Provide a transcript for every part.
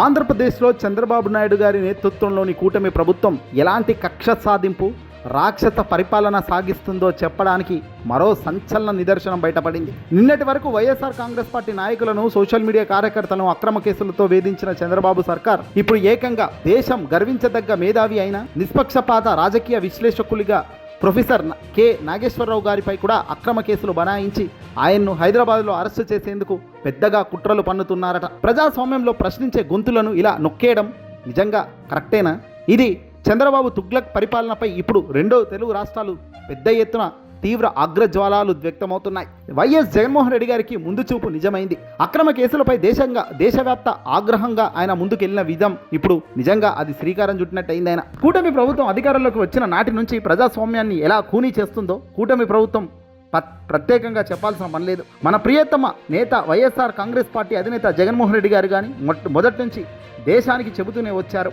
ఆంధ్రప్రదేశ్లో చంద్రబాబు నాయుడు గారి నేతృత్వంలోని కూటమి ప్రభుత్వం ఎలాంటి కక్ష సాధింపు రాక్షస పరిపాలన సాగిస్తుందో చెప్పడానికి మరో సంచలన నిదర్శనం బయటపడింది. నిన్నటి వరకు వైఎస్ఆర్ కాంగ్రెస్ పార్టీ నాయకులను, సోషల్ మీడియా కార్యకర్తలను అక్రమ కేసులతో వేధించిన చంద్రబాబు సర్కార్ ఇప్పుడు ఏకంగా దేశం గర్వించదగ్గ మేధావి అయిన నిష్పక్షపాత రాజకీయ విశ్లేషకులుగా ప్రొఫెసర్ కె నాగేశ్వరరావు గారిపై కూడా అక్రమ కేసులు బనాయించి ఆయన్ను హైదరాబాద్లో అరెస్టు చేసేందుకు పెద్దగా కుట్రలు పన్నుతున్నారట. ప్రజాస్వామ్యంలో ప్రశ్నించే గొంతులను ఇలా నొక్కేయడం నిజంగా కరెక్టేనా? ఇది చంద్రబాబు తుగ్లక్ పరిపాలనపై ఇప్పుడు రెండో తెలుగు రాష్ట్రాలు పెద్ద ఎత్తున తీవ్ర అగ్రజ్వాలాలు వ్యక్తమవుతున్నాయి. వైఎస్ జగన్మోహన్ రెడ్డి గారికి ముందు చూపు నిజమైంది. అక్రమ కేసులపై దేశవ్యాప్త ఆగ్రహంగా ఆయన ముందుకెళ్లిన విధం ఇప్పుడు నిజంగా అది శ్రీకారం చుట్టినట్టయింది. ఆయన కూటమి ప్రభుత్వం అధికారంలోకి వచ్చిన నాటి నుంచి ప్రజాస్వామ్యాన్ని ఎలా ఖూనీ చేస్తుందో కూటమి ప్రభుత్వం ప్రత్యేకంగా చెప్పాల్సిన పని లేదు. మన ప్రియతమ నేత వైఎస్ఆర్ కాంగ్రెస్ పార్టీ అధినేత జగన్మోహన్ రెడ్డి గారు కానీ మొదటి నుంచి దేశానికి చెబుతూనే వచ్చారు.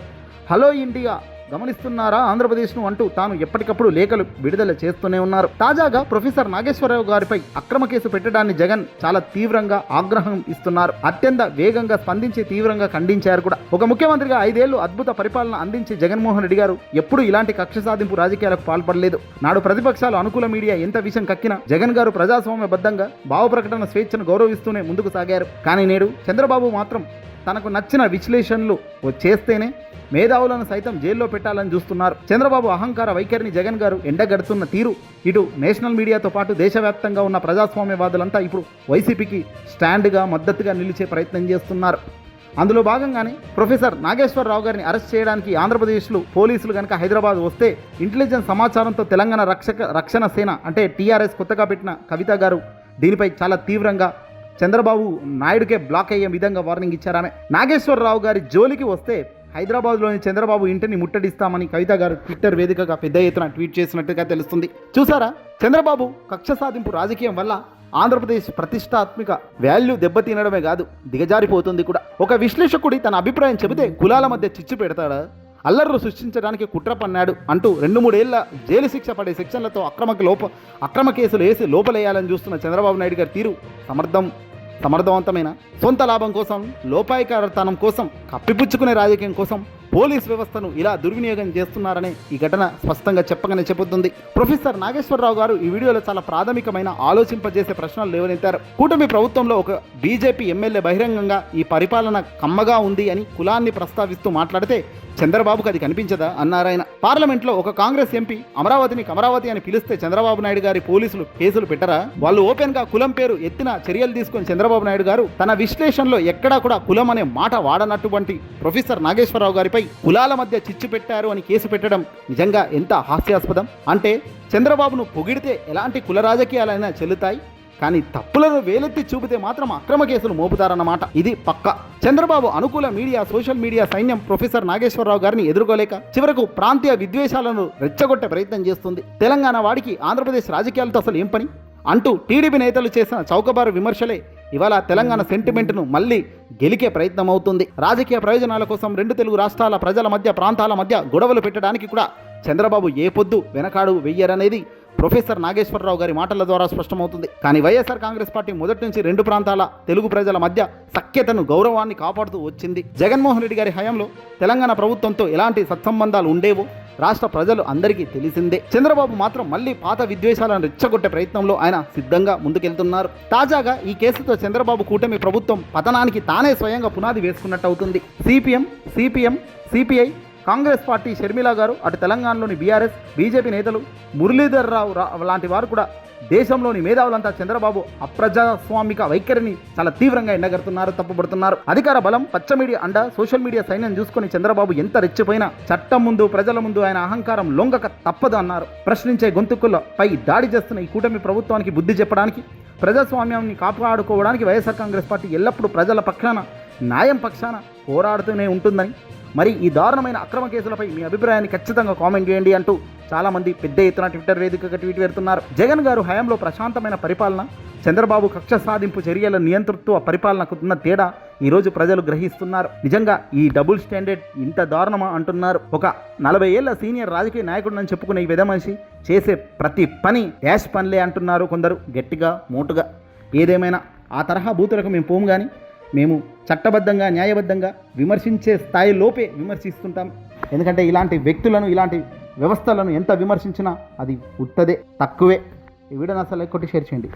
హలో ఇండియా, గమనిస్తున్నారా ఆంధ్రప్రదేశ్ను అంటూ తాను ఎప్పటికప్పుడు లేఖలు విడుదల చేస్తూనే ఉన్నారు. తాజాగా ప్రొఫెసర్ నాగేశ్వరరావు గారిపై అక్రమ కేసు పెట్టడాన్ని జగన్ చాలా తీవ్రంగా ఆగ్రహం ఇస్తున్నారు. అత్యంత వేగంగా స్పందించి తీవ్రంగా ఖండించారు కూడా. ఒక ముఖ్యమంత్రిగా 5 ఏళ్లు అద్భుత పరిపాలన అందించి జగన్మోహన్ రెడ్డి గారు ఎప్పుడు ఇలాంటి కక్ష సాధింపు రాజకీయాలకు పాల్పడలేదు. నాడు ప్రతిపక్షాలు, అనుకూల మీడియా ఎంత విషయం కక్కినా జగన్ గారు ప్రజాస్వామ్యబద్ధంగా భావ ప్రకటన స్వేచ్ఛను గౌరవిస్తూనే ముందుకు సాగారు. కానీ నేడు చంద్రబాబు మాత్రం తనకు నచ్చిన విశ్లేషణలు చేస్తేనే మేధావులను సైతం జైల్లో పెట్టాలని చూస్తున్నారు. చంద్రబాబు అహంకార వైఖరిని జగన్ గారు ఎండగడుతున్న తీరు ఇటు నేషనల్ మీడియాతో పాటు దేశవ్యాప్తంగా ఉన్న ప్రజాస్వామ్యవాదులంతా ఇప్పుడు వైసీపీకి స్టాండ్గా, మద్దతుగా నిలిచే ప్రయత్నం చేస్తున్నారు. అందులో భాగంగానే ప్రొఫెసర్ నాగేశ్వరరావు గారిని అరెస్ట్ చేయడానికి ఆంధ్రప్రదేశ్లో పోలీసులు కనుక హైదరాబాద్ వస్తే ఇంటెలిజెన్స్ సమాచారంతో తెలంగాణ రక్షణ సేన అంటే టీఆర్ఎస్ కొత్తగా పెట్టిన కవిత గారు దీనిపై చాలా తీవ్రంగా చంద్రబాబు నాయుడుకే బ్లాక్ అయ్యే విధంగా వార్నింగ్ ఇచ్చారామె. నాగేశ్వరరావు గారి జోలికి వస్తే హైదరాబాద్లోని చంద్రబాబు ఇంటిని ముట్టడిస్తామని కవిత గారు ట్విట్టర్ వేదికగా పెద్ద ఎత్తున ట్వీట్ చేసినట్టుగా తెలుస్తుంది. చూసారా, చంద్రబాబు కక్ష సాధింపు రాజకీయం వల్ల ఆంధ్రప్రదేశ్ ప్రతిష్టాత్మక వాల్యూ దెబ్బతినడమే కాదు, దిగజారిపోతుంది కూడా. ఒక విశ్లేషకుడి తన అభిప్రాయం చెబితే కులాల మధ్య చిచ్చు పెడతాడా? అల్లర్లు సృష్టించడానికి కుట్ర పన్నాడు అంటూ 2-3 ఏళ్ల జైలు శిక్ష పడే సెక్షన్లతో అక్రమ కేసులు వేసి లోపలేయాలని చూస్తున్న చంద్రబాబు నాయుడు గారి తీరు సమర్థవంతమైన సొంత లాభం కోసం, లోపాయకారతనం కోసం, కప్పిపుచ్చుకునే రాజకీయం కోసం పోలీస్ వ్యవస్థను ఇలా దుర్వినియోగం చేస్తున్నారనే ఈ ఘటన స్పష్టంగా చెప్పగానే చెబుతుంది. ప్రొఫెసర్ నాగేశ్వరరావు గారు ఈ వీడియోలో చాలా ప్రాథమికమైన ఆలోచింపజేసే ప్రశ్నలు లేవనెత్తారు. కూటమి ప్రభుత్వంలో ఒక బీజేపీ ఎమ్మెల్యే బహిరంగంగా ఈ పరిపాలన కమ్మగా ఉంది అని కులాన్ని ప్రస్తావిస్తూ మాట్లాడితే చంద్రబాబుకు అది కనిపించదా అన్నారాయన. పార్లమెంట్లో ఒక కాంగ్రెస్ ఎంపీ అమరావతి అని పిలిస్తే చంద్రబాబు నాయుడు గారి పోలీసులు కేసులు పెట్టరా? వాళ్ళు ఓపెన్ గా కులం పేరు ఎత్తిన చర్యలు తీసుకొని చంద్రబాబు నాయుడు గారు తన విశ్లేషణలో ఎక్కడా కూడా కులం అనే మాట వాడనటువంటి ప్రొఫెసర్ నాగేశ్వరరావు గారిపై కులాల మధ్య చిచ్చు పెట్టారు అని కేసు పెట్టడం నిజంగా ఎంత హాస్యాస్పదం. అంటే చంద్రబాబును పొగిడితే ఎలాంటి కుల రాజకీయాలైనా చెల్లుతాయి, కానీ తప్పులను వేలెత్తి చూపితే మాత్రం అక్రమ కేసులు మోపుతారన్నమాట. ఇది పక్కా. చంద్రబాబు అనుకూల మీడియా, సోషల్ మీడియా సైన్యం ప్రొఫెసర్ నాగేశ్వరరావు గారిని ఎదుర్కోలేక చివరకు ప్రాంతీయ విద్వేషాలను రెచ్చగొట్టే ప్రయత్నం చేస్తుంది. తెలంగాణ వాడికి ఆంధ్రప్రదేశ్ రాజకీయాలతో అసలు ఏం పని అంటూ టీడీపీ నేతలు చేసిన చౌకబారు విమర్శలే ఇవాళ తెలంగాణ సెంటిమెంట్ను మళ్ళీ గెలికే ప్రయత్నం అవుతుంది. రాజకీయ ప్రయోజనాల కోసం 2 తెలుగు రాష్ట్రాల ప్రజల మధ్య, ప్రాంతాల మధ్య గొడవలు పెట్టడానికి కూడా చంద్రబాబు ఏ పొద్దు వెనకాడు వెయ్యరనేది ప్రొఫెసర్ నాగేశ్వరరావు గారి మాటల ద్వారా స్పష్టమవుతుంది. కానీ వైఎస్ఆర్ కాంగ్రెస్ పార్టీ మొదటి నుంచి 2 ప్రాంతాల తెలుగు ప్రజల మధ్య సఖ్యతను, గౌరవాన్ని కాపాడుతూ వచ్చింది. జగన్మోహన్ రెడ్డి గారి హయాంలో తెలంగాణ ప్రభుత్వంతో ఎలాంటి సత్సంబంధాలు ఉండేవో రాష్ట్ర ప్రజలు అందరికీ తెలిసిందే. చంద్రబాబు మాత్రం మళ్ళీ పాత విద్వేషాలను రెచ్చగొట్టే ప్రయత్నంలో ఆయన సిద్ధంగా ముందుకెళ్తున్నారు. తాజాగా ఈ కేసుతో చంద్రబాబు కూటమి ప్రభుత్వం పతనానికి తానే స్వయంగా పునాది వేసుకున్నట్టు అవుతుంది. CPM, CPI, Congress party Sharmila గారు, అటు తెలంగాణలోని బీఆర్ఎస్, బీజేపీ నేతలు మురళీధర్ రావు లాంటి వారు కూడా దేశంలోని మేధావులంతా చంద్రబాబు అప్రజాస్వామిక వైఖరిని చాలా తీవ్రంగా ఎండగడుతున్నారు, తప్పుపడుతున్నారు. అధికార బలం, పచ్చ మీడియా అండ, సోషల్ మీడియా సైన్యం చూసుకొని చంద్రబాబు ఎంత రెచ్చిపోయినా చట్టం ముందు, ప్రజల ముందు ఆయన అహంకారం లొంగక తప్పదు అన్నారు. ప్రశ్నించే గొంతుకులపై దాడి చేస్తున్న ఈ కూటమి ప్రభుత్వానికి బుద్ధి చెప్పడానికి, ప్రజాస్వామ్యాన్ని కాపాడుకోవడానికి వైఎస్ఆర్ కాంగ్రెస్ పార్టీ ఎల్లప్పుడూ ప్రజల పక్షాన, న్యాయం పక్షాన పోరాడుతూనే ఉంటుందని, మరి ఈ దారుణమైన అక్రమ కేసులపై మీ అభిప్రాయాన్ని ఖచ్చితంగా కామెంట్ చేయండి అంటూ చాలామంది పెద్ద ఎత్తున ట్విట్టర్ వేదికగా ట్వీట్ పెడుతున్నారు. జగన్ గారు హయాంలో ప్రశాంతమైన పరిపాలన, చంద్రబాబు కక్ష సాధింపు చర్యల నియంతృత్వ పరిపాలనకు ఉన్న తేడా ఈరోజు ప్రజలు గ్రహిస్తున్నారు. నిజంగా ఈ డబుల్ స్టాండర్డ్ ఇంత దారుణమా అంటున్నారు. ఒక 40 ఏళ్ల సీనియర్ రాజకీయ నాయకుడిని చెప్పుకునే ఈ విధమనిషి చేసే ప్రతి పని డాష్ పనిలే అంటున్నారు కొందరు గట్టిగా, మోటుగా. ఏదేమైనా ఆ తరహా బూతులకు మేము పోము, కానీ మేము చట్టబద్ధంగా న్యాయబద్ధంగా విమర్శించే స్థాయిలోపే విమర్శిస్తుంటాం. ఎందుకంటే ఇలాంటి వ్యక్తులను, ఇలాంటి వ్యవస్థలను ఎంత విమర్శించినా అది ఉత్తదే, తక్కువే. ఈ వీడియోని అసలు కొట్టి షేర్ చేయండి.